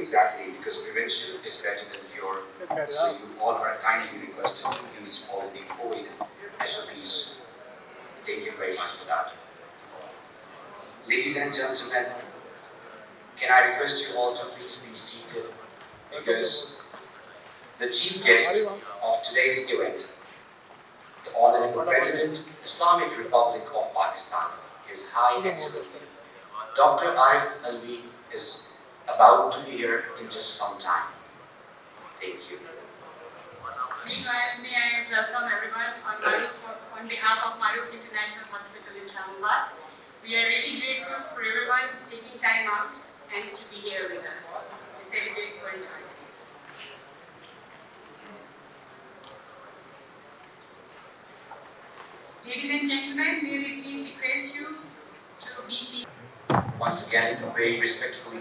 exactly, because prevention is better than cure. So you all are kindly requested to please follow the COVID SOPs. Thank you very much for that. Ladies and gentlemen, can I request you all to please be seated, because the chief guest of today's event, the Honorable President, Islamic Republic of Pakistan, His High Excellency, Dr. Arif Alvi, is about to be here in just some time. Thank you. Meanwhile, may I welcome everyone on behalf of Maroof International Hospital, Islamabad. We are really grateful for everyone taking time out and to be here with us to celebrate World Heart Day. Ladies and gentlemen, may we please request you to be seated. Once again, very respectfully,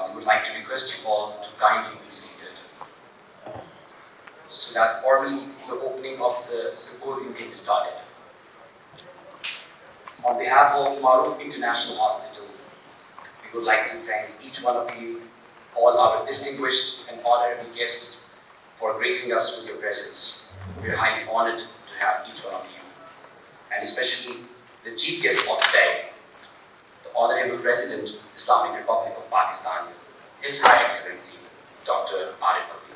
we would like to request you all to kindly be seated, so that formally the opening of the symposium can be started. On behalf of Maroof International Hospital, we would like to thank each one of you, all our distinguished and honorable guests, for gracing us with your presence. We are highly honored to have each one of you, and especially the chief guest of today, the Honorable President, Islamic Republic of Pakistan, His High Excellency, Dr. Arif Alvi.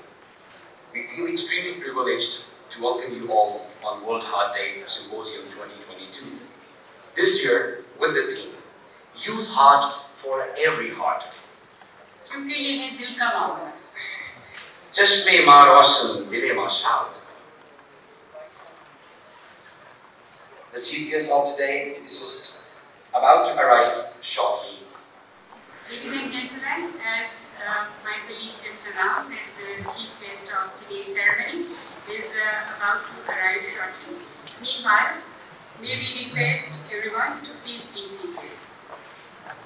We feel extremely privileged to welcome you all on World Heart Day Symposium 2022. This year, with the theme, Use Heart for Every Heart. क्योंकि ये है दिल का मामला. चश्मे माँ रोशन, दिले माँ शाद. The chief guest of today is just about to arrive shortly. Ladies and gentlemen, as my colleague just announced, that the chief guest of today's ceremony is about to arrive shortly. Meanwhile, may we request everyone to please be seated.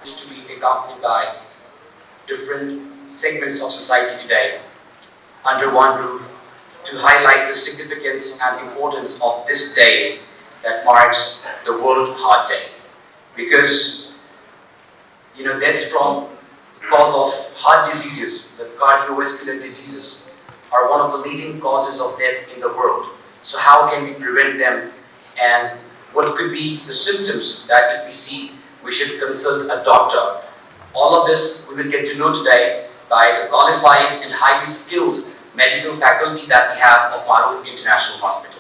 To be accompanied by different segments of society today under one roof to highlight the significance and importance of this day that marks the World Heart Day. Because, deaths from the cause of heart diseases, the cardiovascular diseases, are one of the leading causes of death in the world. So how can we prevent them, and what could be the symptoms that if we see we should consult a doctor? All of this we will get to know today by the qualified and highly skilled medical faculty that we have of Maroof International Hospital.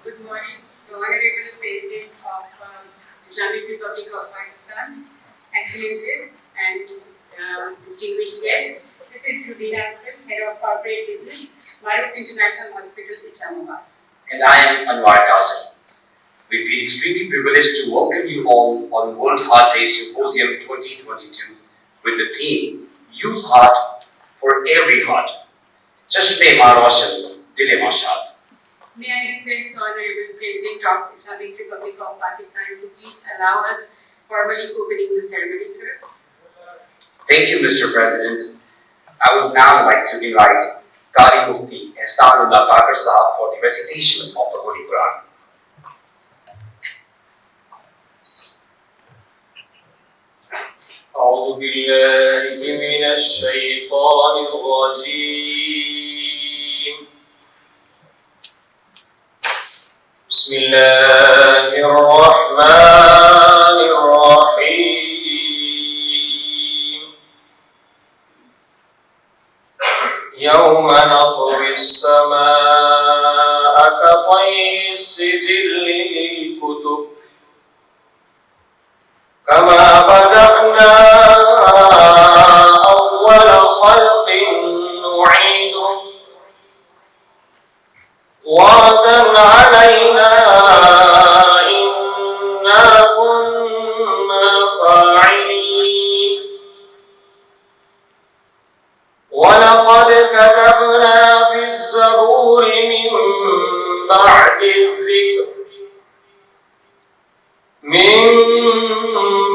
Good morning, the Honorable President of Islamic Republic of Pakistan, Excellencies and distinguished guests. This is Rubina Hassan, Head of Corporate Business, Maroof International Hospital, Islamabad. And I am Anwar Qasim. We feel extremely privileged to welcome you all on World Heart Day Symposium 2022 with the theme, Use Heart for Every Heart. Chashme Ma Roshan, Dile Ma Shad. May I request the Honorable President of the Islamic Republic of Pakistan to please allow us formally opening the ceremony, sir. Thank you, Mr. President. I would now like to invite Qari Mufti Ehsanullah Kakar Sahab for the recitation of the Holy Quran. أعوذ بالله من الشيطان الرجيم بسم الله الرحمن الرحيم يوم نطوي السماء كطي السجل للكتب كما بدأنا أول خلق نعيده وعدا علينا إنا كنا فاعلين ولقد كتبنا في الزبور من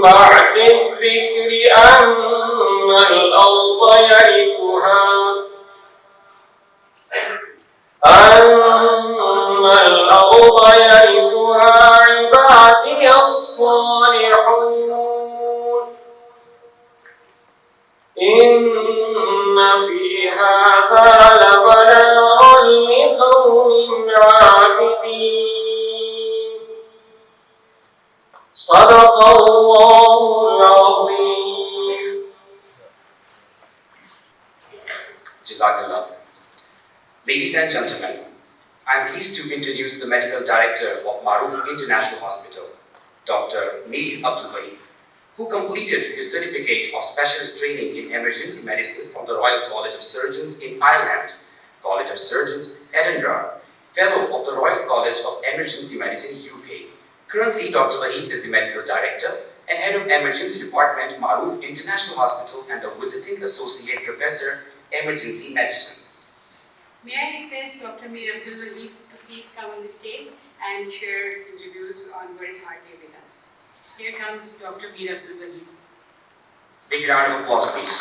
بعد الذكر أن الأرض يرثها عبادي الصالحون إن في هذا لبلاغا لقوم عابدين صدق الله العظيم. Jazakallah. Ladies and gentlemen, I am pleased to introduce the Medical Director of Maroof International Hospital, Dr. Maroof Int'l, who completed his certificate of specialist training in emergency medicine from the Royal College of Surgeons in Ireland, College of Surgeons, Edinburgh, Fellow of the Royal College of Emergency Medicine, UK. Currently, Dr. Wahid is the Medical Director and Head of Emergency Department, Maroof International Hospital, and the Visiting Associate Professor, Emergency Medicine. May I request Dr. Maroof Int'l to please come on the stage and share his reviews on World Heart Day with us. Here comes Dr. Maroof Int'l. Big round of applause, please.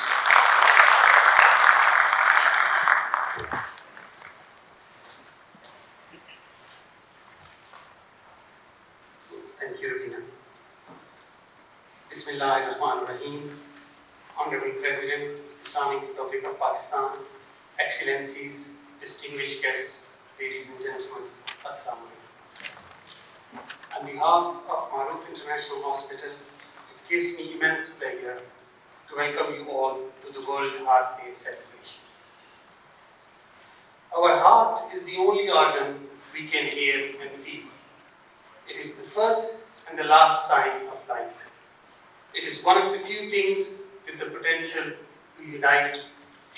Thank you, Rabina. Bismillahirrahmanirrahim. Honorable President, Islamic Republic of Pakistan, Excellencies, distinguished guests, ladies and gentlemen, Assalamu alaikum. On behalf of Maroof International Hospital, it gives me immense pleasure to welcome you all to the World Heart Day celebration. Our heart is the only organ we can hear and feel. It is the first and the last sign of life. It is one of the few things with the potential to unite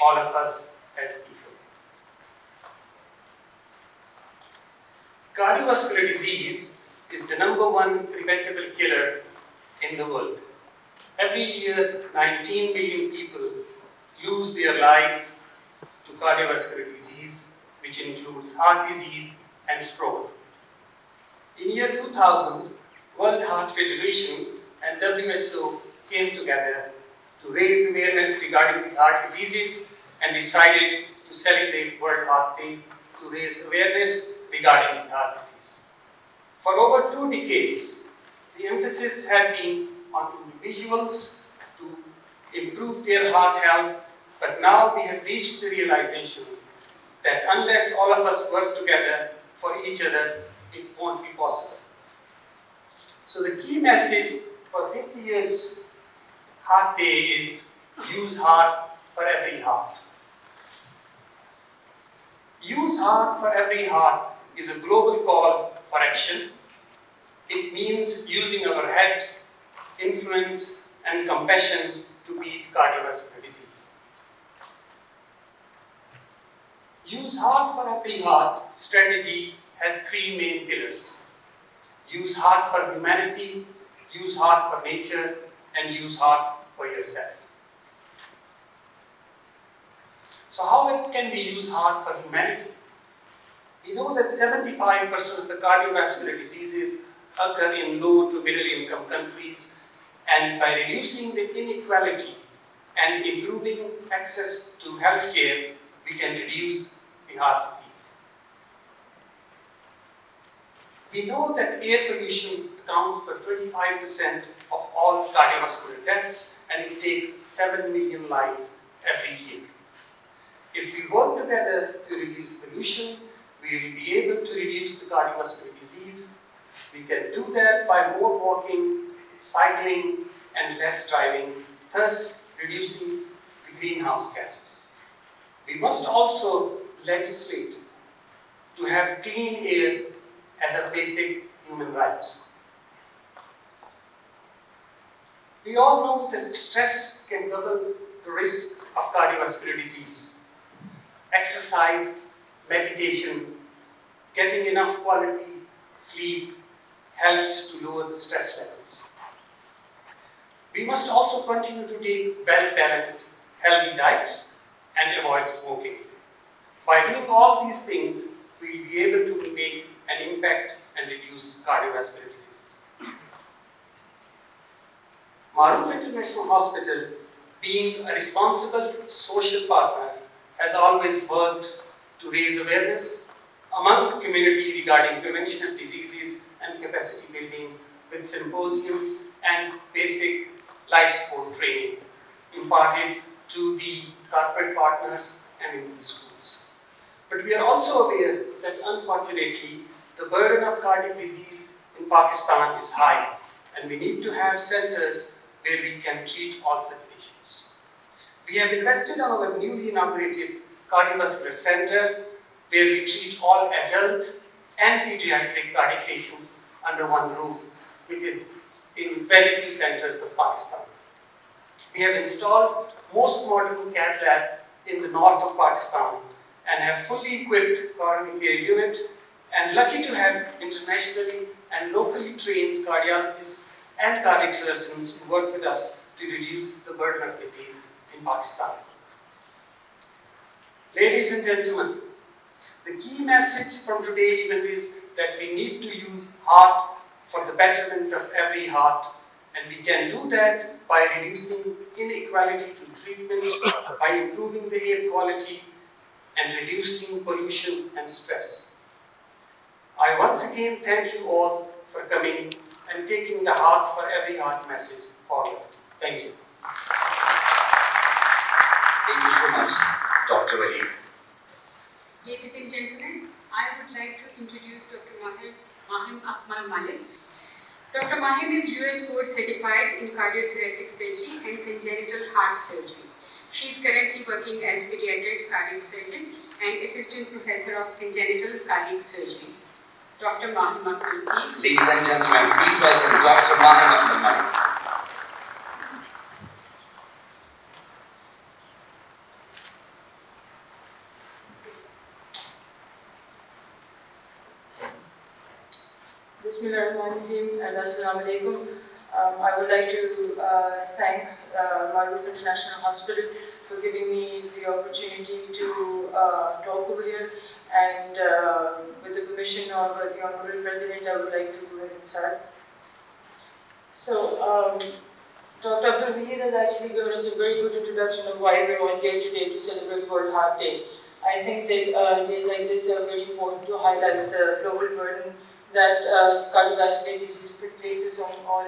all of us as people. Cardiovascular disease is the #1 preventable killer in the world. Every year, 19 million people lose their lives to cardiovascular disease, which includes heart disease and stroke. In year 2000, World Heart Federation and WHO came together to raise awareness regarding the heart diseases and decided to celebrate World Heart Day to raise awareness regarding the heart disease. For over 2 decades, the emphasis had been on individuals to improve their heart health, but now we have reached the realization that unless all of us work together for each other, it won't be possible. So the key message for this year's Heart Day is use heart for every heart. Use heart for every heart is a global call for action. It means using our head, influence, and compassion to beat cardiovascular disease. Use heart for every heart strategy has 3 main pillars. use heart for humanity, use heart for nature, and use heart for yourself. So how can we use heart for humanity? We know that 75% of the cardiovascular diseases occur in low to middle income countries, and by reducing the inequality and improving access to healthcare, we can reduce the heart disease. We know that air pollution accounts for 25% of all cardiovascular deaths, and it takes 7 million lives every year. If we work together to reduce pollution, we will be able to reduce the cardiovascular disease. We can do that by more walking, cycling, and less driving, thus reducing the greenhouse gases. We must also legislate to have clean air as a basic human right. We all know that stress can double the risk of cardiovascular disease. Exercise, meditation, getting enough quality sleep helps to lower the stress levels. We must also continue to take well-balanced, healthy diet and avoid smoking. By doing all these things, we will be able to make an impact and reduce cardiovascular diseases. Maroof International Hospital, being a responsible social partner, has always worked to raise awareness among the community regarding prevention of diseases and capacity building with symposiums and basic life support training imparted to the corporate partners and in the schools. But we are also aware that unfortunately the burden of cardiac disease in Pakistan is high, and we need to have centers where we can treat all such patients. We have invested on our newly inaugurated Cardiovascular Center, where we treat all adult and pediatric cardiac patients under one roof, which is in very few centers of Pakistan. We have installed most modern Cath Lab in the north of Pakistan and have fully equipped coronary care unit, and lucky to have internationally and locally trained cardiologists and cardiac surgeons who work with us to reduce the burden of disease in Pakistan. Ladies and gentlemen, the key message from today's event is that we need to use heart for the betterment of every heart, and we can do that by reducing inequality to treatment, by improving the air quality, and reducing pollution and stress. I once again thank you all for coming and taking the heart for every heart message forward. Thank you. Thank you so much, Dr. Ali. Ladies and gentlemen, I would like to introduce Dr. Maroof Int'l. Dr. Mahim is US board certified in cardiothoracic surgery and congenital heart surgery. She is currently working as pediatric cardiac surgeon and assistant professor of congenital cardiac surgery. Dr. Maroof Int'l, please. Ladies and gentlemen, please welcome Dr. Maroof Int'l. Bismillahirrahmanirrahim and Assalamu alaikum. I would like to thank Maroof International Hospital for giving me the opportunity to talk over here, and with the permission of the Honorable President, I would like to go ahead and start. So, Dr. Abdul Wahid has actually given us a very good introduction of why we're all here today to celebrate World Heart Day. I think that days like this are very important to highlight the global burden that cardiovascular disease places on all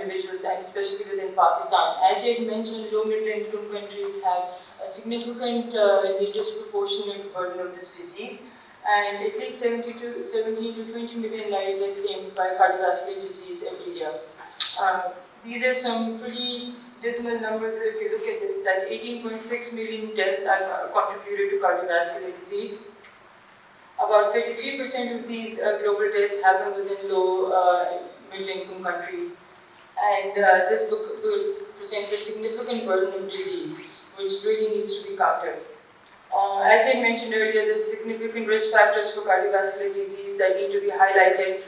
individuals, and especially within Pakistan. As you had mentioned, low middle income countries have a significant disproportionate burden of this disease, and at least 17 to 20 million lives are claimed by cardiovascular disease every year. These are some pretty dismal numbers if you look at this, that 18.6 million deaths are contributed to cardiovascular disease. About 33% of these global deaths happen within low middle income countries. And this book presents a significant burden of disease, which really needs to be countered. As I mentioned earlier, there's significant risk factors for cardiovascular disease that need to be highlighted.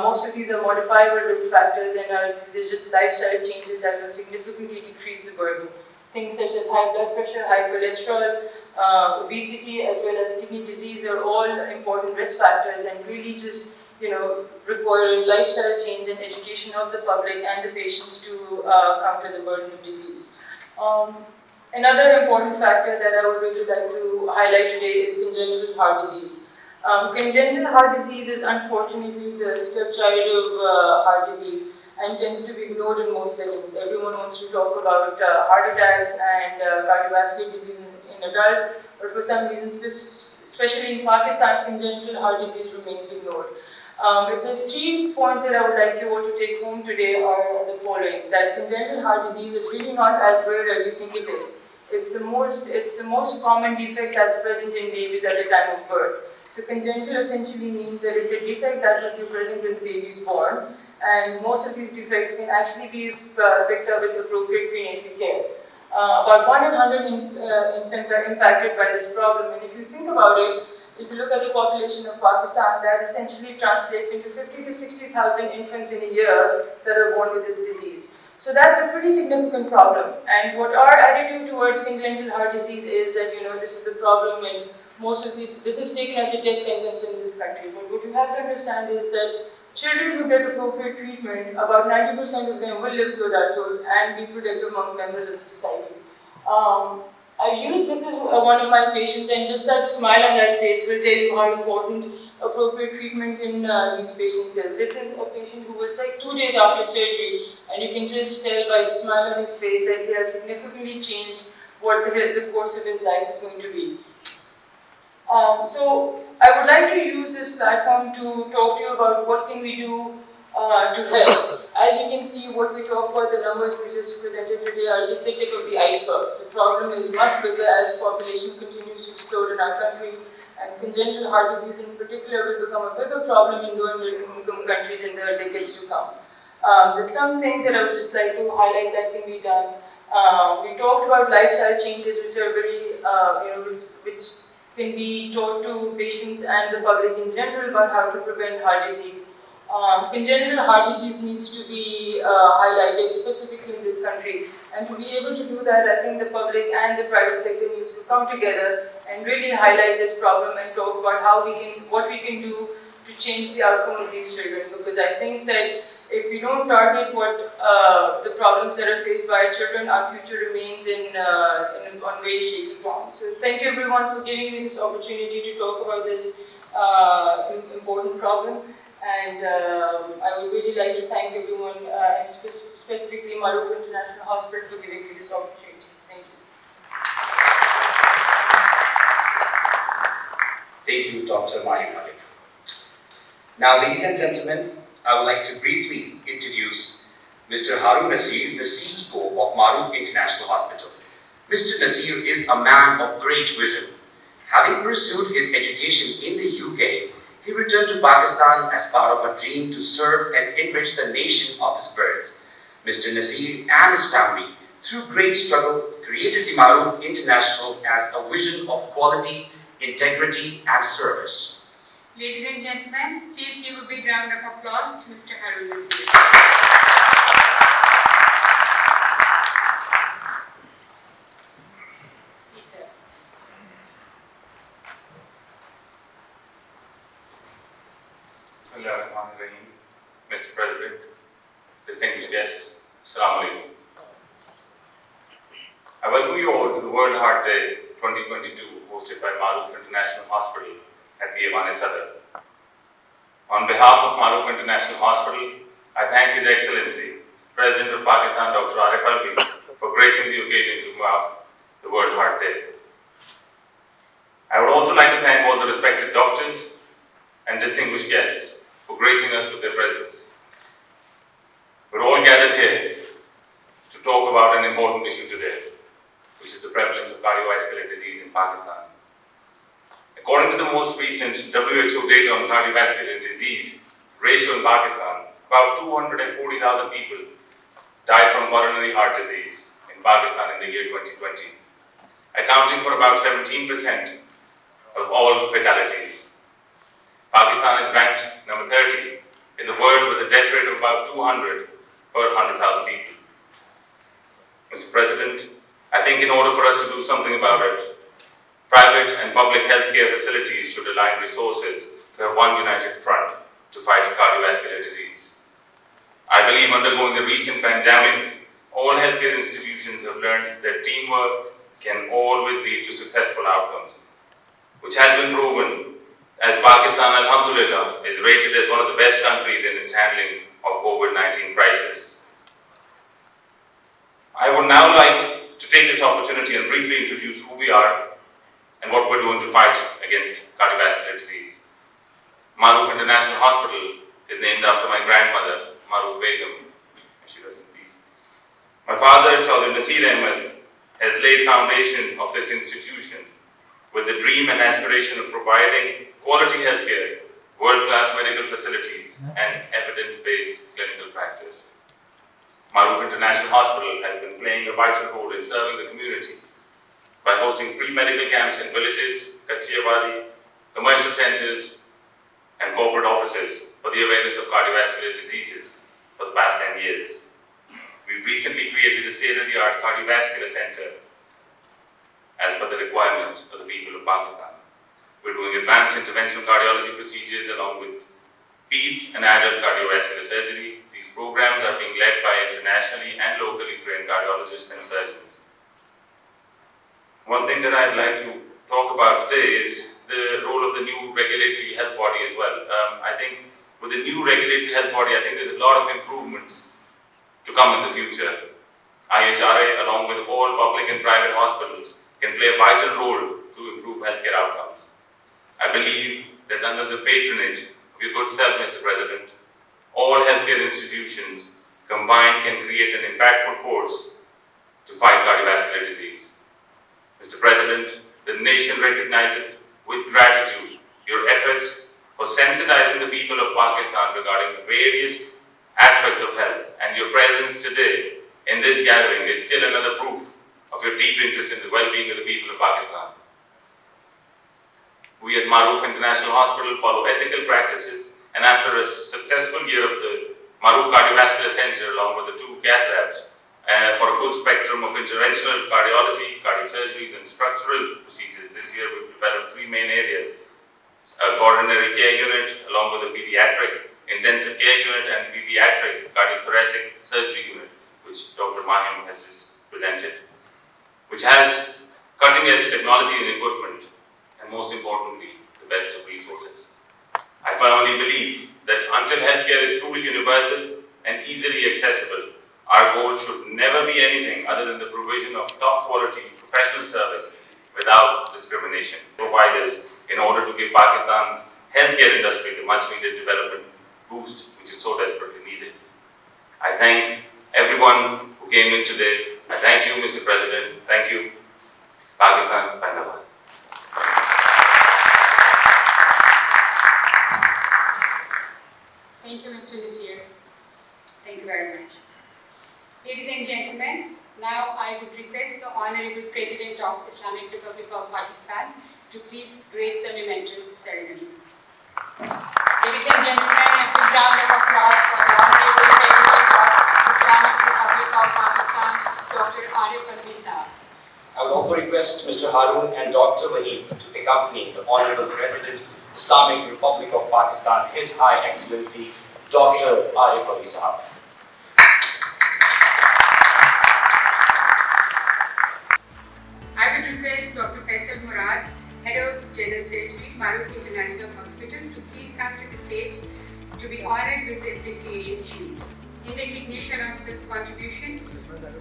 Most of these are modifiable risk factors and they're just lifestyle changes that will significantly decrease the burden. Things such as high blood pressure, high cholesterol, obesity, as well as kidney disease are all important risk factors and really just require lifestyle change and education of the public and the patients to counter the burden of disease. Another important factor that I would really like to highlight today is congenital heart disease. Congenital heart disease is unfortunately the stepchild of heart disease and tends to be ignored in most settings. Everyone wants to talk about heart attacks and cardiovascular disease in adults, but for some reason, especially in Pakistan, congenital heart disease remains ignored. If there's 3 points that I would like you all to take home today are the following: that congenital heart disease is really not as rare as you think it is. It's the most common defect that's present in babies at the time of birth. So congenital essentially means that it's a defect that will be present when the baby is born, and most of these defects can actually be picked up with appropriate prenatal care. About 1 in 100 infants are impacted by this problem, and if you think about it, if you look at the population of Pakistan, that essentially translates into 50 to 60,000 infants in a year that are born with this disease. So that's a pretty significant problem. And what our attitude towards congenital heart disease is that, this is a problem and most of this is taken as a death sentence in this country. But what you have to understand is that children who get appropriate treatment, about 90% of them will live to adulthood and be productive among members of the society. I use this as one of my patients, and just that smile on that face will tell you how important appropriate treatment in these patients is. This is a patient who was sick 2 days after surgery, and you can just tell by the smile on his face that he has significantly changed what the course of his life is going to be. So I would like to use this platform to talk to you about what can we do to help. As you can see, what we talk about, the numbers we just presented today are just the tip of the iceberg. The problem is much bigger as population continues to explode in our country, and congenital heart disease in particular will become a bigger problem in low and middle income countries in the decades to come. There's some things that I would just like to highlight that can be done. We talked about lifestyle changes which are very, which can be taught to patients and the public in general about how to prevent heart disease. Congenital heart disease needs to be highlighted specifically in this country, and to be able to do that, I think the public and the private sector needs to come together and really highlight this problem and talk about what we can do to change the outcome of these children. Because I think that if we don't target what the problems that are faced by children, our future remains on very shaky ground. So thank you everyone for giving me this opportunity to talk about this important problem. And I would really like to thank everyone, and specifically Maroof International Hospital, for giving me this opportunity. Thank you. Thank you, Dr. Malik. Now, ladies and gentlemen, I would like to briefly introduce Mr. Harun Nasir, the CEO of Maroof International Hospital. Mr. Nasir is a man of great vision. Having pursued his education in the UK, he returned to Pakistan as part of a dream to serve and enrich the nation of his birth. Mr. Nasir and his family, through great struggle, created the Maroof International as a vision of quality, integrity, and service. Ladies and gentlemen, please give a big round of applause to Mr. Harun Nasir. Please, sir. Mr. President, distinguished guests, Assalamu alaikum. I welcome you all to the World Heart Day 2022 hosted by Maroof International Hospital at P.A. Sadar. On behalf of Maroof International Hospital, I thank His Excellency, President of Pakistan Dr. Arif Alvi, for gracing the occasion to mark the World Heart Day. I would also like to thank all the respected doctors and distinguished guests for gracing us with their presence. We're all gathered here to talk about an important issue today, which is the prevalence of cardiovascular disease in Pakistan. According to the most recent WHO data on cardiovascular disease ratio in Pakistan, about 240,000 people died from coronary heart disease in Pakistan in the year 2020, accounting for about 17% of all fatalities. Pakistan is ranked number 30 in the world with a death rate of about 200 per 100,000 people. Mr. President, I think in order for us to do something about it, private and public healthcare facilities should align resources to have one united front to fight cardiovascular disease. I believe undergoing the recent pandemic, all healthcare institutions have learned that teamwork can always lead to successful outcomes, which has been proven as Pakistan, alhamdulillah, is rated as one of the best countries in its handling of COVID-19 crisis. I would now like to take this opportunity and briefly introduce who we are and what we're doing to fight against cardiovascular disease. Maroof International Hospital is named after my grandmother, Maroof Begum, and she rest in peace. My father, Chaudhry Nasir Ahmed, has laid foundation of this institution with the dream and aspiration of providing quality healthcare, world-class medical facilities, and evidence-based clinical practice. Maroof International Hospital has been playing a vital role in serving the community by hosting free medical camps in villages, Kachiyawadi, commercial centers, and corporate offices for the awareness of cardiovascular diseases for the past 10 years. We've recently created a state-of-the-art cardiovascular center as per the requirements of the people of Pakistan. We're doing advanced interventional cardiology procedures along with peds and adult cardiovascular surgery. These programs are being led by internationally and locally trained cardiologists and surgeons. One thing that I'd like to talk about today is the role of the new regulatory health body as well. I think with the new regulatory health body, I think there's a lot of improvements to come in the future. IHRA, along with all public and private hospitals, can play a vital role to improve healthcare outcomes. I believe that under the patronage of your good self, Mr. President, all healthcare institutions combined can create an impactful force to fight cardiovascular disease. Mr. President, the nation recognizes with gratitude your efforts for sensitizing the people of Pakistan regarding the various aspects of health, and your presence today in this gathering is still another proof of your deep interest in the well-being of the people of Pakistan. We at Maroof International Hospital follow ethical practices, and after a successful year of the Maroof Cardiovascular Center along with the 2 Cath Labs for a full spectrum of interventional cardiology, cardiac surgeries and structural procedures, this year we've developed 3 main areas: a coronary care unit along with a pediatric intensive care unit and pediatric cardiothoracic surgery unit, which Dr. Mahim has just presented, which has cutting-edge technology and equipment, and most importantly, the best of resources. I firmly believe that until healthcare is truly universal and easily accessible, our goal should never be anything other than the provision of top-quality professional service without discrimination. Providers in order to give Pakistan's healthcare industry the much-needed development boost which is so desperately needed. I thank everyone who came in today. I thank you, Mr. President. Thank you. Pakistan, Zindabad. Thank you, Mr. Nasir. Thank you very much. Ladies and gentlemen, now I would request the Honorable President of Islamic Republic of Pakistan to please grace the memento ceremony. Ladies and gentlemen, a big round of applause for the Honorable President of Islamic Republic of Pakistan, Dr. Maroof Int'l. I would also request Mr. Harun and Dr. Wahid to accompany the Honorable President, Islamic Republic of Pakistan, His High Excellency, Dr. Arif Ali Sahab. I would request Dr. Faisal Murad, Head of General Surgery, Maroof International Hospital, to please come to the stage to be honored with the appreciation shield in recognition of his contribution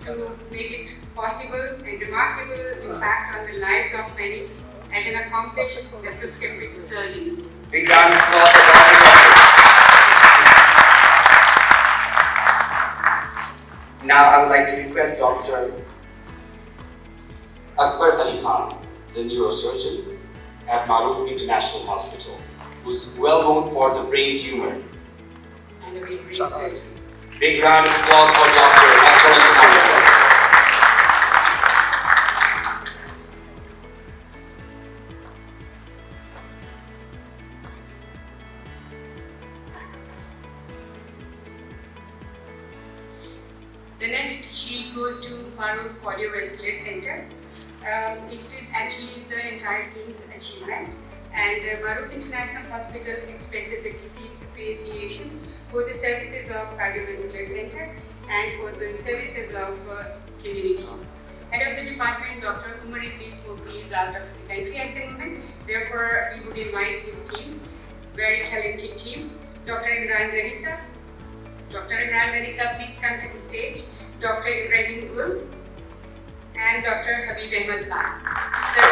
to make it possible and remarkable impact on the lives of many as an accomplished laparoscopic surgeon. Big round of applause for Dr. Now I would like to request Dr. Akbar Ali Khan, the neurosurgeon at Maroof International Hospital, who's well known for the brain tumor. And the brain surgery. Big round of applause for Dr. Akbar Ali Khan. The next shield goes to Maroof Cardiovascular Center. It is actually the entire team's achievement, and Maroof International Hospital expresses its deep appreciation for the services of Cardiovascular Center and for the services of community. Head of the department, Dr. Umar Idris Mufti, is out of the country at the moment. Therefore, we would invite his team, very talented team. Dr. Imran Ghanisa. Dr. Imran Ghanisa, please come to the stage. Dr. Ibrahim Gul and Dr. Habib Ahmed Khan. Sir,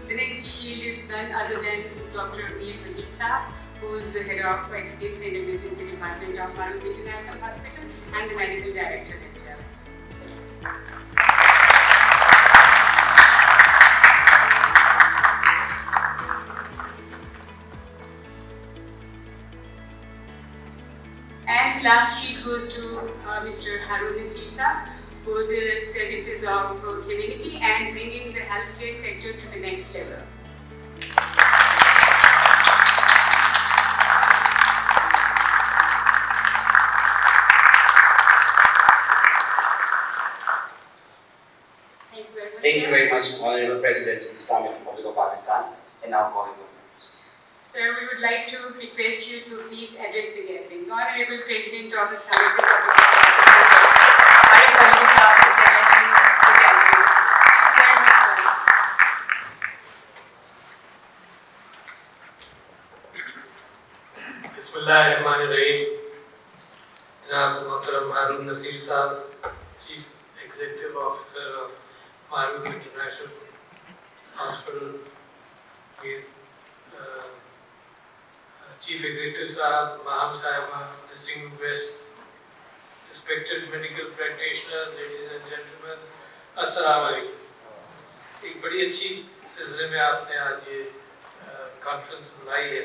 the next shield is none other than Dr. Mir Wahid Saab, who is the head of Executive and Emergency Department of Maroof International Hospital and the medical director as well. And last sheet goes to Mr. Harun Nasir Saab for the services of community and bringing the healthcare sector to the next level. Thank you very much, Honorable President of the Islamic Republic of Pakistan, and now calling on you. Sir, we would like to request you to please address the gathering. Honorable President of the Islamic Republic of Pakistan, Arif Hamid Saab is addressing the gathering. Thank you very much, sir. Bismillahirrahmanirrahim. Janaab Mohtaram Harun Nasir Saab, Chief Executive Officer of Maroof International Hospital, Chief Executive Sahab, Maham Sahiba, distinguished guests, respected medical practitioners, ladies and gentlemen, Assalamu alaikum. एक बड़ी अच्छी सिलसिले में आपने आज ये conference बुलाई है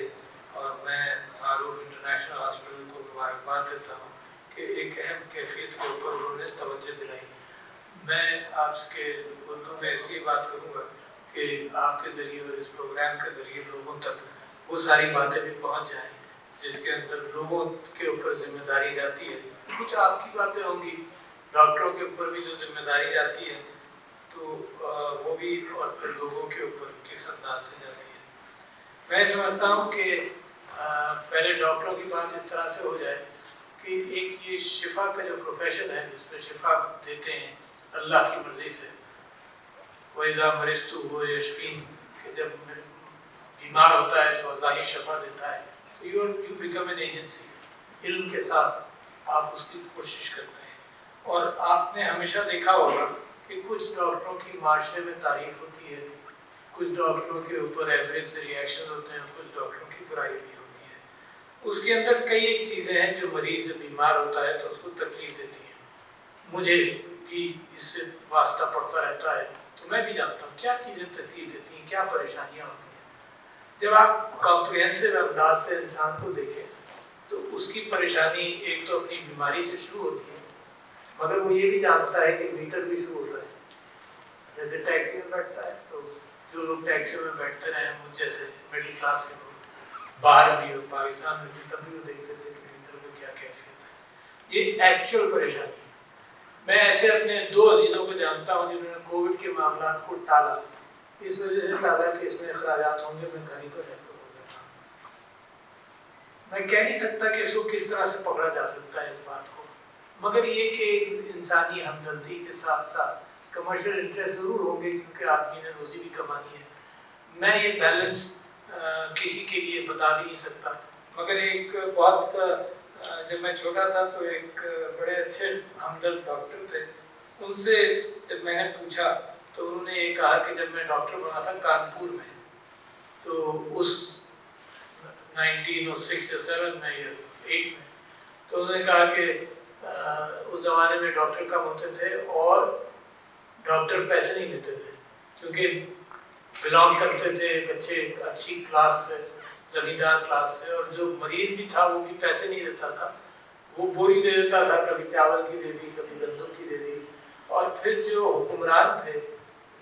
और मैं मारूफ इंटरनेशनल हॉस्पिटल को मुबारकबाद देता हूँ कि एक अहम कैफियत के ऊपर उन्होंने तवज्जो दिलाई। मैं आपके उर्दू में इसलिए बात करूँगा कि आपके ज़रिए और इस प्रोग्राम के ज़रिए लोगों तक वो सारी बातें भी पहुँच जाएं जिसके अंदर लोगों के ऊपर जिम्मेदारी जाती है। कुछ आपकी बातें होंगी, डॉक्टरों के ऊपर भी जो जिम्मेदारी जाती है तो वो भी और फिर लोगों के ऊपर किस अंदाज से जाती है। मैं समझता हूँ कि पहले डॉक्टरों की बात इस तरह से हो जाए कि एक ये शिफा का जो प्रोफेशन है जिसमें शिफा देते हैं अल्लाह की मर्ज़ी से, वैज़ा मरिस्तु वो यशफीन कि जब बीमार होता है तो अल्लाह ही शफा देता है। तो यू बिकम एन एजेंसी, इल्म के साथ आप उसकी कोशिश करते हैं। और आपने हमेशा देखा होगा कि कुछ डॉक्टरों की माशरे में तारीफ होती है, कुछ डॉक्टरों के ऊपर एवरेज से रिएक्शन होते हैं, कुछ डॉक्टरों की बुराई भी होती है। उसके अंदर कई एक चीज़ें हैं जो मरीज़ बीमार होता है तो उसको तकलीफ देती हैं। मुझे भी इससे वास्ता पड़ता रहता है तो मैं भी जानता हूँ क्या चीज़ें तकलीफ देती हैं, क्या परेशानियाँ होती हैं। जब आप कॉम्प्रिहेंसिव अंदाज से इंसान को देखें तो उसकी परेशानी एक तो अपनी बीमारी से शुरू होती है, मगर वो ये भी जानता है कि मीटर भी शुरू होता है। जैसे टैक्सी में बैठता है तो जो लोग टैक्सी में बैठते रहे मुझ जैसे मिडिल क्लास के लोग बाहर भी हो, पाकिस्तान में भी, तभी वो देखते थे कि मीटर में क्या कैफियत है। ये एक्चुअल परेशानी है। मैं ऐसे अपने दो अजीज़ों को जानता हूँ जिन्होंने कोविड के मामला को टाला, इस वजह से टाला कि इसमें अखराजात होंगे, मैं घर ही पर रहकर हो गया। मैं कह नहीं सकता कि इसको किस तरह से पकड़ा जा सकता है इस बात को, मगर ये कि इंसानी हमदर्दी के साथ साथ कमर्शियल इंटरेस्ट ज़रूर होंगे क्योंकि आदमी ने रोज़ी भी कमानी है। मैं ये बैलेंस किसी के लिए बता भी नहीं सकता, मगर एक बहुत जब मैं छोटा था तो एक बड़े अच्छे हमदर्द डॉक्टर थे, उनसे जब मैंने पूछा तो उन्होंने ये कहा कि जब मैं डॉक्टर बना था कानपुर में तो उस 1906 या 7 में या 8 में, तो उन्होंने कहा कि उस ज़माने में डॉक्टर कम होते थे और डॉक्टर पैसे नहीं लेते थे क्योंकि बिलोंग करते थे एक अच्छी क्लास से, ज़मींदार क्लास से, और जो मरीज़ भी था वो भी पैसे नहीं लेता था, वो बोरी दे देता था, कभी चावल की दे दी, कभी गंदम की दे दी। और फिर जो हुक्मरान थे,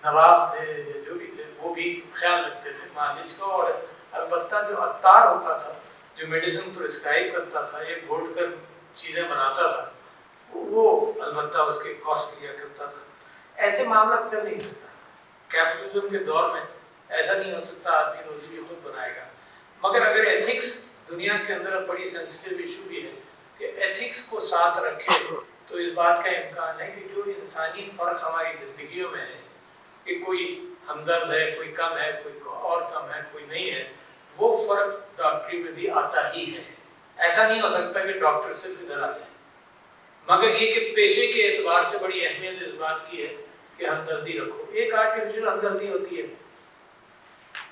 नवाब थे या जो भी थे, वो भी ख्याल रखते थे मालिज का। और अलबत्ता जो अत्तार होता था, जो मेडिसिन प्रिस्क्राइब करता था या घोट कर चीज़ें बनाता था, वो अलबत्ता उसके कॉस्ट लिया करता था। ऐसे मामला चल नहीं सकता। कैपिटलिज्म के दौर में ऐसा नहीं हो सकता, आदमी रोजी भी खुद बनाएगा। मगर अगर एथिक्स दुनिया के अंदर अब बड़ी सेंसिटिव इशू भी है कि एथिक्स को साथ रखे, तो इस बात का इम्कान है कि जो इंसानी फ़र्क हमारी ज़िंदगियों में है कि कोई हमदर्द है, कोई कम है, कोई और कम है, कोई नहीं है, वो फ़र्क डॉक्टरी में भी आता ही है। ऐसा नहीं हो सकता कि डॉक्टर सिर्फ इधर आ जाए। मगर ये कि पेशे के एतबार से बड़ी अहमियत इस बात की है कि हमदर्दी रखो। एक आर्टिफिशियल हमदर्दी होती है,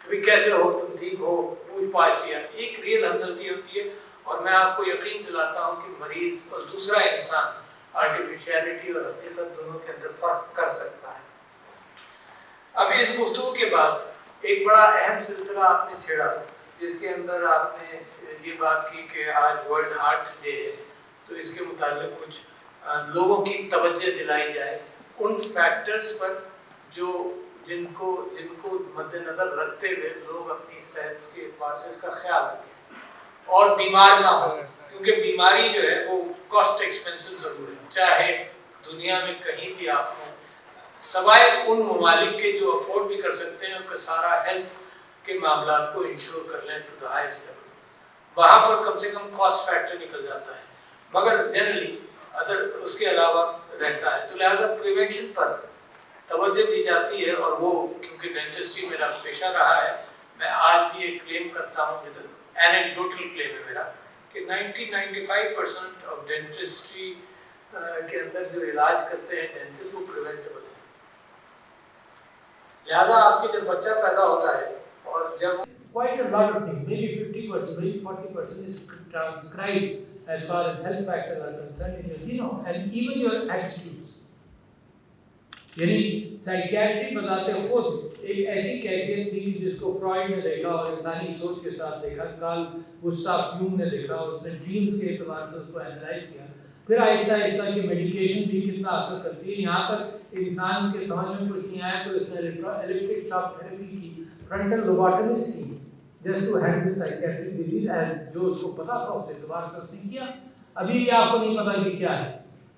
कभी कैसे हो तुम, ठीक हो, पूछ पाछ लिया। एक रियल हमदर्दी होती है, और मैं आपको यकीन दिलाता हूँ कि मरीज और दूसरा इंसान आर्टिफिशियलिटी और हकीकत दोनों के अंदर फ़र्क कर सकता है। अब इस गुफ्तगू के बाद एक बड़ा अहम सिलसिला आपने छेड़ा, जिसके अंदर आपने ये बात की कि आज वर्ल्ड हार्ट डे है, तो इसके मुताबिक कुछ लोगों की तवज्जो दिलाई जाए उन फैक्टर्स पर जो जिनको मद्देनज़र रखते हुए लोग अपनी सेहत के एतबार से इसका ख्याल रखें और बीमार ना हो। क्योंकि बीमारी जो है वो कॉस्ट एक्सपेंसिव ज़रूर है, चाहे दुनिया में कहीं भी आप हों, सवाए उन ममालिक के जो अफोर्ड भी कर सकते हैं कि सारा हेल्थ के मामला को इंश्योर कर लें टू द हाईएस्ट लेवल, वहाँ पर कम से कम कॉस्ट फैक्टर निकल जाता है। मगर जनरली अदर उसके अलावा रहता है, तो लिहाजा प्रिवेंशन पर तवज्जो दी जाती है। और वो क्योंकि डेंटिस्ट्री मेरा पेशा रहा है, मैं आज भी एक क्लेम करता हूँ, एनेक्डोटल क्लेम है मेरा, कि 90-95% ऑफ डेंटिस्ट्री के अंदर जो इलाज करते हैं डेंटिस्ट, वो प्रिवेंटेबल है। लिहाजा आपके जब बच्चा पैदा होता है और जब quite a lot of things, maybe 50%, maybe 40% is transcribed as far as health factors are concerned in your genome and even your attitudes. यानी साइकियाट्री बताते खुद एक ऐसी कैफियत थी जिसको फ्रॉइड ने देखा और इंसानी सोच के साथ देखा, कार्ल गुस्ताव यूंग ने देखा और उसने ड्रीम्स के एतबार से उसको एनालाइज किया। फिर आहिस्ता आहिस्ता की मेडिकेशन भी कितना असर करती है, यहाँ तक इंसान के समझ में कुछ नहीं आया तो उसने इलेक्ट्रिक शॉक थेरेपी की, फ्रंटल लोबोटमी की, just to handle psychiatric disease and जो उसको पता था उस एतबार से उसने किया। अभी ये आपको नहीं पता कि क्या है।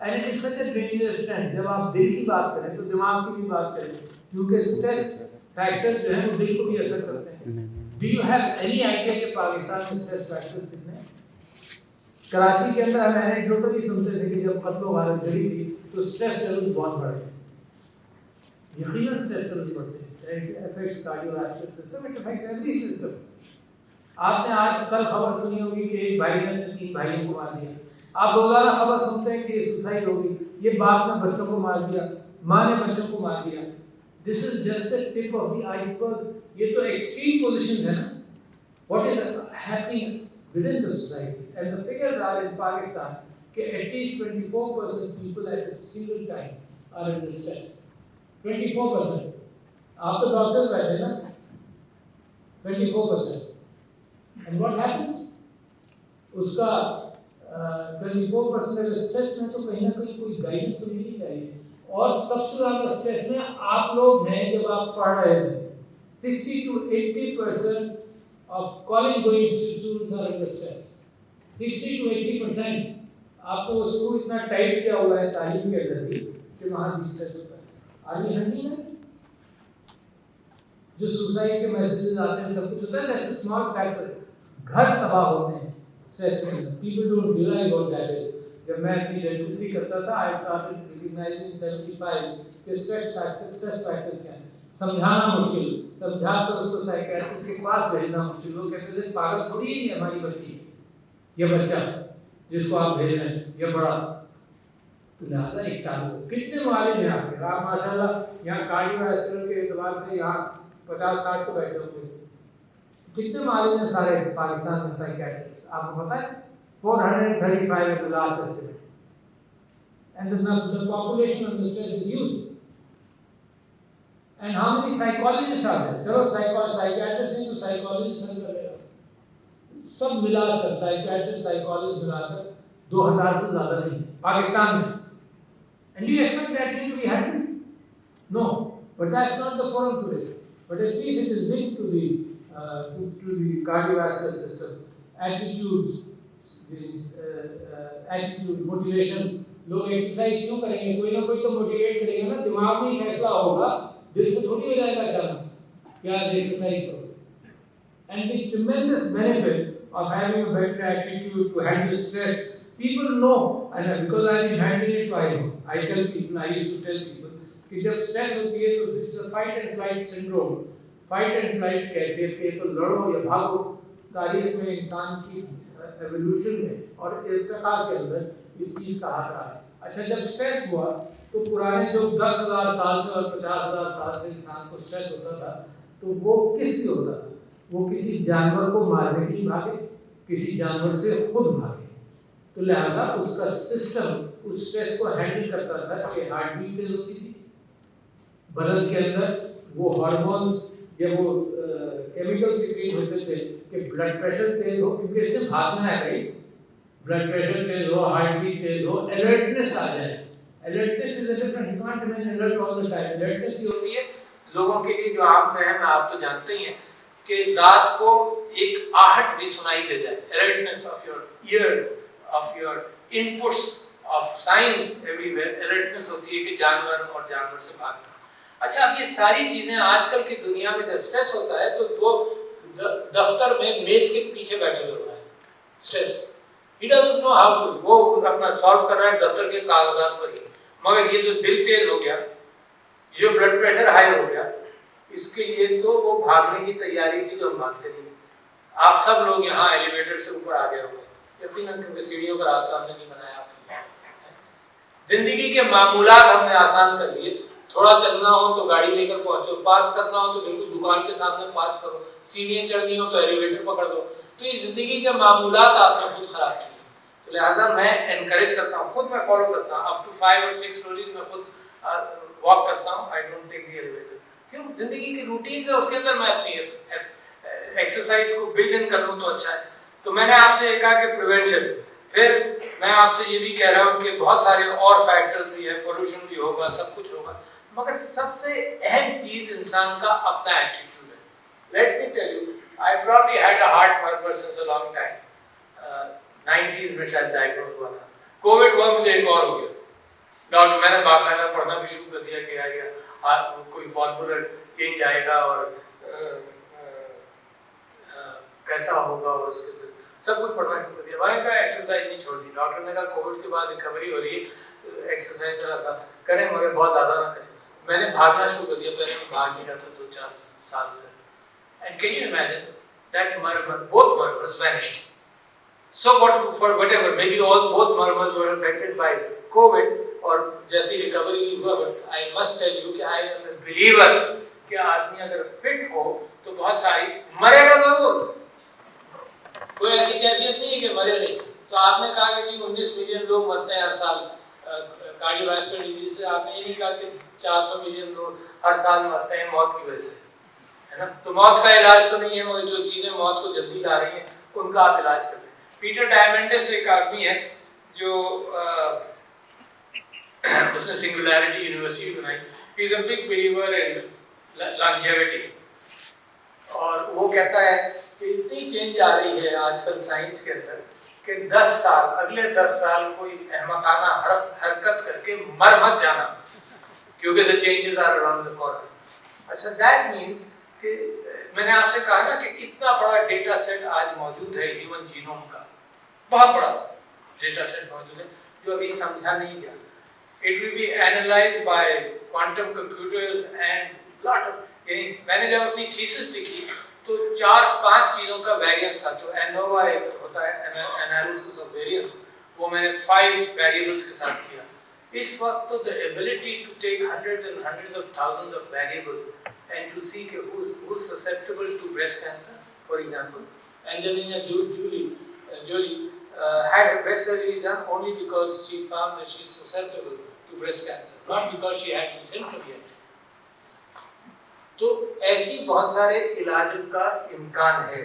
And it is such a dangerous trend. जब आप दिल की बात करें तो दिमाग की भी बात करें, क्योंकि स्ट्रेस फैक्टर जो है वो दिल को भी असर करते हैं। Do you have any idea कि पाकिस्तान में स्ट्रेस फैक्टर्स कितने हैं? कराची के अंदर हम एनेक्डोटली सुनते थे कि जब कत्लो वारत जड़ी थी तो स्ट्रेस लेवल बहुत बढ़ गए। यकीनन स्ट्रेस लेवल बढ़ते हैं, it affects cardiovascular system, it affects every system. आपने आज कल खबर सुनी होगी कि एक भाई ने 3 भाइयों को मार दिया। आप रोजाना खबर सुनते हैं कि सुसाइड होगी, ये बाप ने बच्चों को मार दिया, माँ ने बच्चों को मार दिया। This is just the tip of the iceberg. ये तो एक्सट्रीम पोजीशन है ना। What is happening within the society, and the figures are in Pakistan that at least 24% people at a single time are under stress. 24%. आप तो doctor बैठे ना, 24%. And what happens? उसका 24% अगर स्ट्रेस में तो कहीं ना कहीं कोई गाइडेंस तो मिलनी चाहिए। और सबसे ज़्यादा स्ट्रेस में आप लोग हैं जब आप पढ़ रहे थे। 60 to 80% of college going students are under stress. 60 to 80%। आपको स्कूल इतना टाइट किया हुआ है तालीम के अंदर भी कि वहाँ भी स्ट्रेस होता है। आगे हंडी में जो सुसाइड के मैसेजेस आते हैं सब कुछ होता है, दैट्स अ स्मॉल फैक्टर। घर तबाह होते हैं स्ट्रेस के अंदर। People don't realise what that is. जब मैं अपनी डेंटिस्ट्री करता था, आई स्टार्टेड रिकॉग्नाइजिंग 75 के स्ट्रेस फैक्टर्स क्या हैं। समझाना मुश्किल, समझा कर उसको साइकियाट्रिस्ट के पास भेजना मुश्किल। लोग कहते थे पागल थोड़ी ही है हमारी बच्ची, ये बच्चा जिसको आप भेज रहे हैं ये बड़ा। तो लिहाजा एक टाल कितने वाले हैं आपके, आप माशाल्लाह यहाँ कार्डियोवैस्कुलर के एतबार से यहाँ 50-60 को बैठे होंगे। कितने माले हैं सारे पाकिस्तान में साइकियाट्रिस्ट, आपको पता है? 435 at the last estimate, and the population of the state is huge. And how many psychologists are there? चलो psychiatrists नहीं तो psychologists हम कर रहे हो। सब मिलाकर साइकियाट्रिस्ट साइकोलॉजिस्ट मिलाकर 2000 سے زیادہ نہیں پاکستان میں. And do you expect that thing to be happening? No, but that's not the forum today. But at least it is linked to the cardiovascular system, attitudes, attitude, motivation. لوگ exercise کیوں کریں گے؟ کوئی نہ کوئی تو موٹیویٹ کرے گا نا. دماغ میں ہی فیصلہ ہوگا, دل سے تھوڑی ہو جائے گا چلنا کہ آج ایکسرسائز کرو. And the tremendous benefit of having a better attitude to handle stress. People know, and because I have been handling it, I know. I tell people, I used to tell people, کہ جب stress ہوتی ہے تو it's a fight and flight syndrome. Fight and flight کہتے ہیں کہ تو لڑو یا بھاگو. تاریخ میں انسان کی ایولیوشن میں اور ارتقاء کے اندر اس چیز کا ہاتھ رہا ہے. اچھا جب اسٹریس ہوا تو پرانے جو 10,000 سال سے اور 50,000 سال سے انسان کو اسٹریس ہوتا تھا تو وہ کس لیے ہوتا تھا؟ وہ کسی جانور کو مارنے کے لیے بھاگے, کسی جانور سے خود بھاگے. تو لہذا اس کا سسٹم اس اسٹریس کو ہینڈل کرتا تھا کہ ہارٹ بیٹ تیز ہوتی تھی, بدن کے اندر وہ ہارمونس یا وہ کیمیکل سیکریٹ ہوتے تھے کہ بلڈ پریشر تیز ہو, کیونکہ اس سے بھاگنا ہے بھائی. بلڈ پریشر تیز ہو, ہارٹ بیٹ تیز ہو, الرٹنس آ جائے. Alertness is a different, you can't remain alert all the time. Alertness یہ ہوتی ہے لوگوں کے لیے جو عام فہم ہے, آپ تو جانتے ہی ہیں کہ رات کو ایک آہٹ بھی سنائی دے جائے. Alertness of your ears, of your inputs, of science every where. Alertness ہوتی ہے کہ جانور اور جانور سے بھاگنا. اچھا اب یہ ساری چیزیں آج کل کی دنیا میں جب اسٹریس ہوتا ہے تو وہ دفتر میں میز کے پیچھے بیٹھے ہوئے ہو رہا ہے stress. He doesn't know how to, وہ اپنا سالو کر رہا ہے دفتر کے کاغذات پر ہی. مگر یہ جو دل تیز ہو گیا, جو بلڈ پریشر ہائی ہو گیا, اس کے لیے تو وہ بھاگنے کی تیاری تھی جو ہم بھاگتے نہیں. آپ سب لوگ یہاں ایلیویٹر سے اوپر آ گئے ہوئے یقیناً, کیونکہ سیڑھیوں کا راستہ ہم نے نہیں بنایا آپ نے. زندگی کے معمولات ہم نے آسان کر لیے. تھوڑا چلنا ہو تو گاڑی لے کر پہنچو, پارک کرنا ہو تو بالکل دکان کے سامنے پارک کرو, سیڑھیاں چڑھنی ہو تو ایلیویٹر پکڑ دو. تو یہ زندگی کے معمولات آپ نے خود خراب کیے. تو لہٰذا میں انکریج کرتا ہوں, خود میں فالو کرتا ہوں. اپ ٹو 5 اور 6 اسٹوریز میں خود واک کرتا ہوں. I don't take the elevator. کیوں؟ زندگی کی روٹین ہے, اس کے اندر میں اپنی ایکسرسائز کو بلڈ ان کر لوں تو اچھا ہے. تو میں نے آپ سے یہ کہا کہ پریونشن. پھر میں آپ سے یہ بھی کہہ رہا ہوں کہ بہت سارے اور فیکٹرز بھی ہیں, پولوشن بھی ہوگا, سب کچھ ہوگا, مگر سب سے اہم چیز انسان کا اپنا ایٹیٹیوڈ ہے. Let me tell you, I probably had a heart murmur since a long time. 90s میں شاید ڈائگنوز ہوا تھا. کووڈ ہوا, مجھے ایک اور ہو گیا. ڈاکٹر میں نے باقاعدہ پڑھنا بھی شروع کر دیا کہ یار کوئی والوولر چینج آئے گا اور کیسا ہوگا, اور اس کے سب کچھ پڑھنا شروع کر دیا. وہاں کا ایکسرسائز نہیں چھوڑ دی. ڈاکٹر نے کہا کووڈ کے بعد ریکوری ہو رہی ہے, ایکسرسائز ذرا سا کریں مگر بہت زیادہ نہ کریں. میں نے بھاگنا شروع کر دیا. پہلے میں بھاگ نہیں رہا تھا 2-4 سال سے. And can you imagine that murmur, both murmurs vanished. So for whatever, maybe both murmurs were affected by COVID, اور جیسی ریکوری بھی ہوا. But I must tell you کہ آئی ایم اے بلیور کہ آدمی اگر فٹ ہو تو بہت ساری مرے گا ضرور. کوئی ایسی کیفیت نہیں ہے کہ مرے نہیں. تو آپ نے کہا کہ 19 ملین لوگ مرتے ہیں ہر سال کارڈیو واسکولر ڈیزیز سے. آپ نے یہ نہیں کہا کہ 400 ملین لوگ ہر سال مرتے ہیں موت کی وجہ سے, ہے نا. تو موت کا علاج تو نہیں ہے, مگر جو چیزیں موت کو جلدی لا رہی ہیں ان کا آپ علاج کریں. پیٹر ڈائمنڈس ایک آدمی ہے جو اس نے سنگولیرٹی یونیورسٹی بنائی. He is a big believer in longevity, اور وہ کہتا ہے کہ اتنی چینج آ رہی ہے آج کل سائنس کے اندر کہ 10 سال, اگلے 10 سال کوئی احمقانہ حرکت کر کے مر مت جانا, کیونکہ the changes are around the corner. اچھا دیٹ مینس کہ میں نے آپ سے کہا نا کہ اتنا بڑا ڈیٹا سیٹ آج موجود ہے ہیومن جینوم کا, بہت بڑا ڈیٹا سیٹ موجود ہے جو ابھی سمجھا نہیں گیا. It will be analyzed by quantum computers and lot of, یعنی میں نے جب اپنی تھیسس لکھی تو 4-5 چیزوں کا ویریئنس تھا. تو ANOVA ایک ہوتا ہے انالیسس آف ویریئنس, وہ میں نے 5 ویریبلس کے ساتھ کیا. اس وقت تو the ability to take hundreds and hundreds of thousands of variables and to see who's susceptible to breast cancer, for example. Angelina Jolie had her breast surgery done only because she found that she's susceptible to breast cancer, not because she had any symptom yet. تو ایسی بہت سارے علاج کا امکان ہے,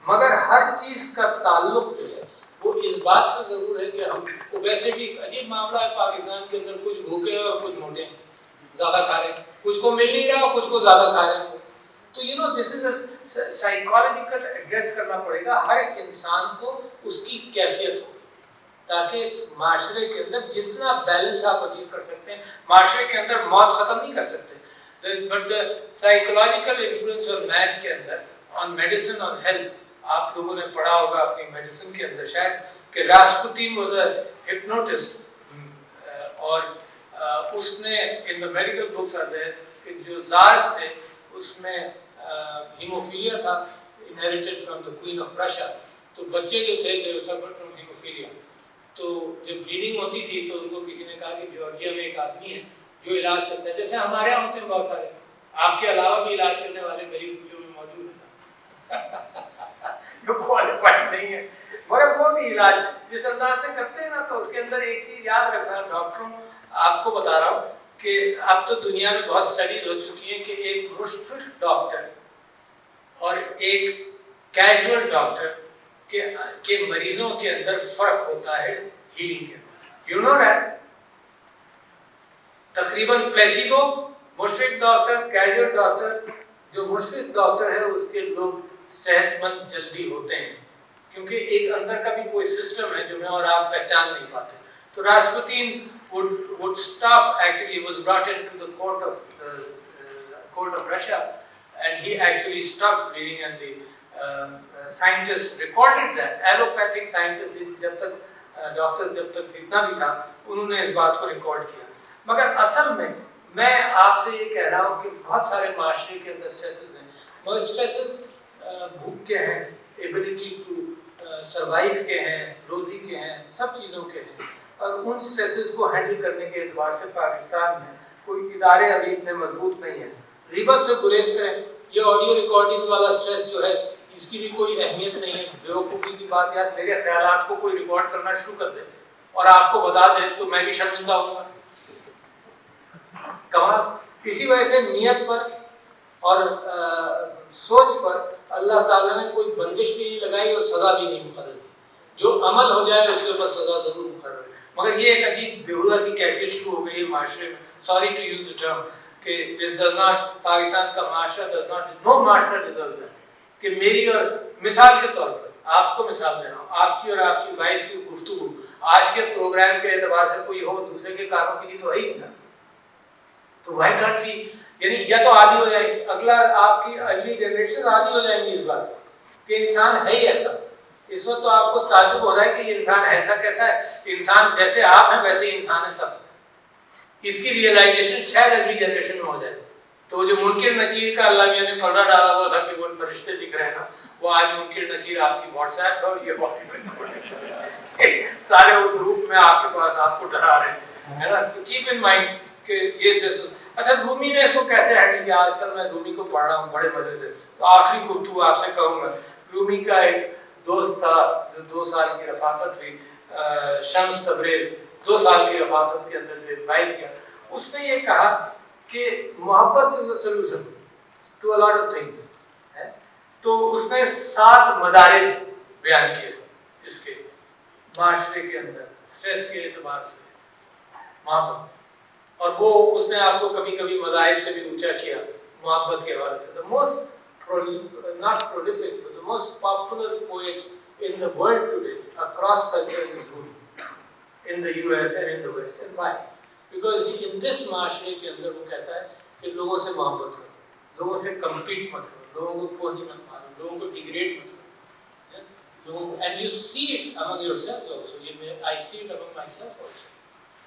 مگر ہر چیز کا تعلق جو ہے وہ اس بات سے ضرور ہے کہ ہم اوبیسٹی عجیب معاملہ ہے پاکستان کے اندر، کچھ بھوکے ہیں اور کچھ موٹے ہیں، زیادہ کھا رہے ہیں، کچھ کو مل نہیں رہا اور کچھ کو زیادہ کھا رہے ہیں. تو دس از سائیکالوجیکل ایڈریس کرنا پڑے گا ہر ایک انسان کو، اس کی کیفیت کو، تاکہ اس معاشرے کے اندر جتنا بیلنس آپ اچیو کر سکتے ہیں. معاشرے کے اندر موت ختم نہیں کر سکتے، but the psychological influence on man کے اندر، آن میڈیسن، آن ہیلتھ. آپ لوگوں نے پڑھا ہوگا اپنی میڈیسن کے اندر شاید کہ راسپوتین واز اے ہپنوٹسٹ، اور اس نے in the medical books are there کہ جو زارس تھے اس میں ہیموفیلیا تھا، inherited from the queen of Russia. تو بچے جو تھے they suffered from ہیموفیلیا. تو جب بلیڈنگ ہوتی تھی تو ان کو کسی نے کہا کہ جارجیا میں ایک آدمی ہے جو علاج کرتا ہے، جیسے ہمارے یہاں ہوتے ہیں بہت سارے، آپ کے علاوہ بھی علاج کرنے والے غریب بچوں میں موجود ہیں جو کوالیفائڈ نہیں ہے، مگر وہ بھی علاج جس انداز سے کرتے ہیں نا. تو اس کے اندر ایک چیز یاد رکھنا، ڈاکٹروں آپ کو بتا رہا ہوں کہ اب تو دنیا میں بہت اسٹڈیز ہو چکی ہیں کہ ایک مشفق ڈاکٹر اور ایک کیجول ڈاکٹر کے مریضوں کے اندر فرق ہوتا ہے ہیلنگ کے اندر. یو نو دیٹ تقریباً پلیسیبو، مشفق ڈاکٹر، کیجول ڈاکٹر. جو مشفق ڈاکٹر ہے اس کے لوگ صحت مند جلدی ہوتے ہیں، کیونکہ ایک اندر کا بھی کوئی سسٹم ہے جو میں اور آپ پہچان نہیں پاتے. تو راسپوتین would stop, actually he was brought into the court of Russia and he actually stopped bleeding, and the scientists recorded that. Allopathic scientists جب تک ڈاکٹر جب تک جتنا بھی تھا انہوں نے اس بات کو ریکارڈ کیا. مگر اصل میں آپ سے یہ کہہ رہا ہوں کہ بہت سارے معاشرے کے اندر سٹریسز ہیں، مگر سٹریسز بھوک کے ہیں، ایبلٹی ٹو سروائیو کے ہیں، روزی کے ہیں، سب چیزوں کے ہیں. اور ان سٹریسز کو ہینڈل کرنے کے اعتبار سے پاکستان میں کوئی ادارے ابھی اتنے مضبوط نہیں ہیں. غیبت سے گریز کریں. یہ آڈیو ریکارڈنگ والا سٹریس جو ہے اس کی بھی کوئی اہمیت نہیں ہے. بیوقوفی کی بات یار، میرے خیالات کو کوئی ریکارڈ کرنا شروع کر دے اور آپ کو بتا دے تو میں بھی شرمندہ ہوں گا. کمال. اسی وجہ سے نیت پر اور سوچ پر اللہ تعالیٰ نے کوئی بندش بھی نہیں لگائی اور سزا بھی نہیں مقرر کی. جو عمل ہو جائے اس کے اوپر سزا ضرور مقرر ہے. مگر یہ ایک عجیب بےہودہ سی کیفیت شروع ہو گئی ہے معاشرے میں. Sorry to use the term کہ دس ڈز ناٹ، پاکستان کا معاشرہ ڈز ناٹ، نو معاشرہ ڈیزرو دیٹ. کہ میری اور مثال کے طور پر آپ کو مثال دے رہا ہوں، آپ کی اور آپ کی وائف کی گفتگو آج کے پروگرام کے اعتبار سے کوئی ہو دوسرے کے کاروں کے لیے تو ہے ہی نہیں. تو وائی کانٹ وی، یعنی یا تو عادی ہو جائے، اگلا آپ کی اگلی جنریشن عادی ہو جائیں گی اس بات کو کہ انسان ہے ہی ایسا. اس وقت تو آپ کو تعجب ہو رہا ہے کہ یہ انسان ایسا کیسا ہے. انسان جیسے آپ ہیں ویسے ہی انسان ہے سب. اس کی ریئلائزیشن شاید اگلی جنریشن میں ہو جائے. تو جو منکر نکیر کا اللہ میاں نے پردہ ڈالا ہوا تھا کہ وہ فرشتے دکھ رہے ہیں نا، وہ آج منکر نکیر آپ کی واٹس ایپ پر یہ سارے اس روپ میں آپ کے پاس آپ کو ڈرا رہے ہیں نا. تو کیپ ان مائنڈ کہ یہ دس. اچھا، رومی نے اس کو کیسے ہینڈل کیا؟ آج کل میں رومی کو پڑھ رہا ہوں بڑے مزے سے. تو آخری گفتگو آپ سے کہوں گا. رومی کا ایک دوست تھا جو 2 سال کی رفاقت ہوئی، شمس تبریز، 2 سال کی رفاقت کے اندر جو انوائٹ کیا. اس نے یہ کہا کہ محبت is a solution to a lot of things. تو اس نے 7 مدارج بیان کیے اس کے معاشرے کے اندر سٹریس کے اعتبار سے محبت. اور وہ اس نے آپ کو کبھی کبھی مذاہب سے بھی اونچا کیا محبت کے حوالے سے. The most not prolific, but the most popular poet in the world today across cultures is Rumi, in the US and in the West. And why? Because in this معاشرے کے اندر وہ کہتا ہے کہ لوگوں سے محبت کرو، لوگوں سے کمپیٹ مت کرو، لوگوں کو کوئی مت مارو، لوگوں کو ڈیگریڈ مت کرو. And you see it among yourselves also. I see it among myself also.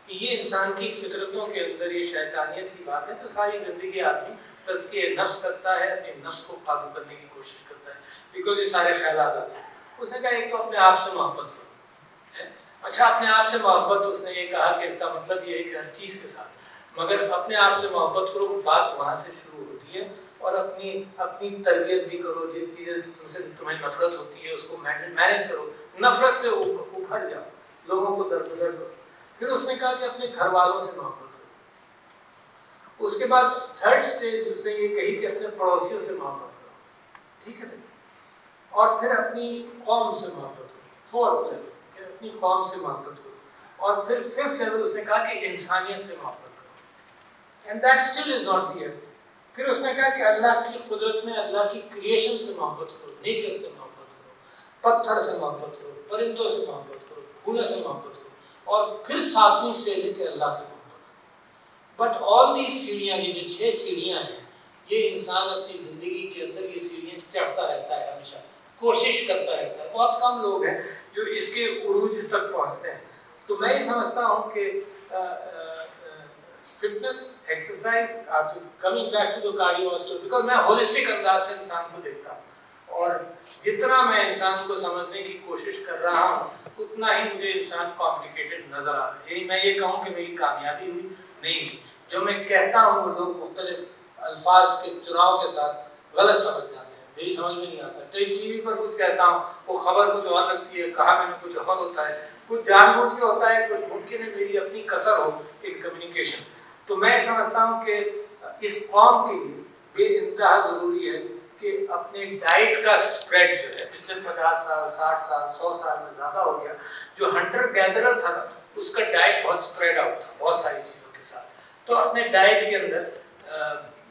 کہ یہ انسان کی فطرتوں کے اندر یہ شیطانیت کی بات ہے. تو ساری زندگی آدمی تزکیہ نفس کرتا ہے، اپنے نفس کو قابو کرنے کی کوشش کرتا ہے، بیکاز یہ سارے خیالات آتے ہیں. اس نے کہا ایک تو اپنے آپ سے محبت کرو. اچھا، اپنے آپ سے محبت، اس نے یہ کہا کہ اس کا مطلب یہ ہے کہ ہر چیز کے ساتھ، مگر اپنے آپ سے محبت کرو، بات وہاں سے شروع ہوتی ہے. اور اپنی تربیت بھی کرو. جس چیز سے تمہیں نفرت ہوتی ہے اس کو مینیج کرو، نفرت سے ابھر جاؤ، لوگوں کو درگزر کرو. پھر اس نے کہا کہ اپنے گھر والوں سے محبت کرو. اس کے بعد 3rd stage اس نے یہ کہی کہ اپنے پڑوسیوں سے محبت کرو. ٹھیک ہے. اور پھر اپنی قوم سے محبت کرو. 4th level کہ اپنی قوم سے محبت کرو. اور پھر 5th لیول اس نے کہا کہ انسانیت سے محبت کرو. And that still is not the end. پھر اس نے کہا کہ اللہ کی قدرت میں اللہ کی کریشن سے محبت کرو, نیچر سے محبت کرو, پتھر سے محبت کرو, پرندوں سے محبت کرو, پھولوں سے محبت کرو, اور پھر 7ویں سے لے کے اللہ سے محبت کرو. بٹ آل دیز سیڑھیاں, یہ جو 6 سیڑھیاں ہیں, یہ انسان اپنی زندگی کے اندر یہ سیڑھیاں چڑھتا رہتا ہے, ہمیشہ کوشش کرتا رہتا ہے. بہت کم لوگ ہیں جو اس کے عروج تک پہنچتے ہیں. تو میں یہ سمجھتا ہوں کہ fitness, exercise, coming back to the cardiovascular, because میں ہولسٹک انداز سے انسان کو دیکھتا ہوں, اور جتنا میں انسان کو سمجھنے کی کوشش کر رہا ہوں اتنا ہی مجھے انسان کمپلیکیٹڈ نظر آ رہا ہے. یہی میں یہ کہوں کہ میری کامیابی ہوئی نہیں ہوئی. جو میں کہتا ہوں وہ لوگ مختلف الفاظ کے چناؤ کے ساتھ غلط سمجھ جاتے ہیں, میری سمجھ میں نہیں آتا. تو ٹی وی پر کچھ کہتا ہوں, وہ خبر کچھ اور لگتی ہے, کہا میں نے کچھ اور ہوتا ہے, کچھ جان بوجھ کے ہوتا ہے, کچھ ممکن ہے میری اپنی کثر ہو ان کمیونیکیشن. تو میں سمجھتا ہوں کہ اس قوم کے لیے بے انتہا ضروری ہے کہ اپنے ڈائٹ کا سپریڈ جو ہے, پچھلے 50 سال 60 سال 100 سال میں زیادہ ہو گیا, جو ہنٹر گیدرر تھا اس کا ڈائٹ بہت سپریڈ آؤٹ تھا بہت ساری چیزوں کے ساتھ. تو اپنے ڈائٹ کے اندر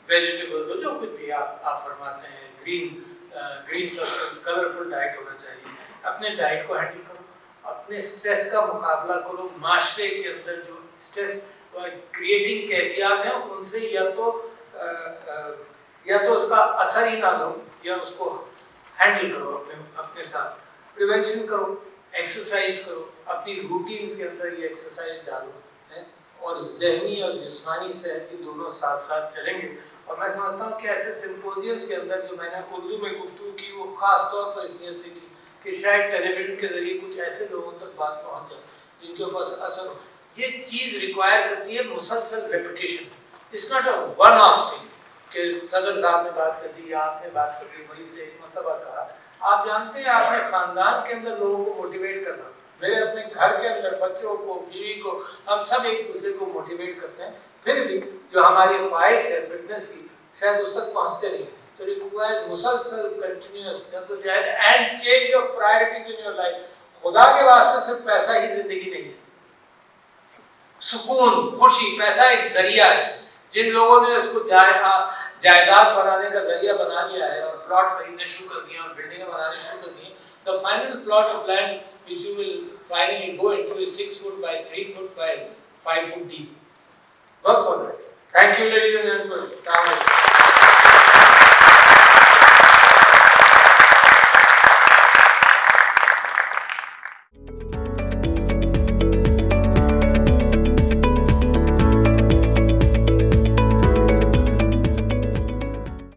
ویجیٹیبل جو کچھ بھی آپ فرماتے ہیں, گرین سبسٹنس, کلرفل ڈائٹ ہونا چاہیے. اپنے ڈائٹ کو ہینڈل کرو, اپنے اسٹریس کا مقابلہ کرو. معاشرے کے اندر جو اسٹریس کریٹنگ کیفیات ہیں ان سے یا تو اس کا اثر ہی نہ لو یا اس کو ہینڈل کرو اپنے ساتھ. پریونشن کرو, ایکسرسائز کرو, اپنی روٹینز کے اندر یہ ایکسرسائز ڈالو, اور ذہنی اور جسمانی صحت کی دونوں ساتھ ساتھ چلیں گے. اور میں سمجھتا ہوں کہ ایسے سمپوزیمس کے اندر جو میں نے اردو میں گفتگو کی وہ خاص طور پر اس نیت سے کی کہ شاید ٹیلی ویژن کے ذریعے کچھ ایسے لوگوں تک بات پہنچ جائے جن کے اوپر اثر ہو. یہ چیز ریکوائر کرتی ہے مسلسل repetition. It's not a one off thing کہ صدر صاحب نے بات کر دی یا آپ نے بات کر دی, وہی سے ایک مرتبہ کہا. آپ جانتے ہیں آپ نے خاندان کے اندر لوگوں کو موٹیویٹ کرنا, میرے اپنے گھر کے اندر بچوں کو, بیوی کو, ہم سب ایک دوسرے کو موٹیویٹ کرتے ہیں. پھر بھی جو ہماری خواہش ہے فٹنس کی شاید اس تک پہنچتے نہیں. تو ریکوائرز مسلسل کنٹینیوس جدوجہد and change of priorities in your life. خدا کے واسطے صرف پیسہ ہی زندگی نہیں ہے. سکون, خوشی, پیسہ ایک ذریعہ ہے. جن لوگوں نے اس کو جائیداد بنانے کا ذریعہ بنا لیا ہے اور پلاٹ خریدنے شروع کر دیے اور بلڈنگیں بنانے شروع کر دی, the final plot of land which you will finally go into is 6 foot by 3 foot by 5 foot deep. Work for that. Thank you, ladies and gentlemen.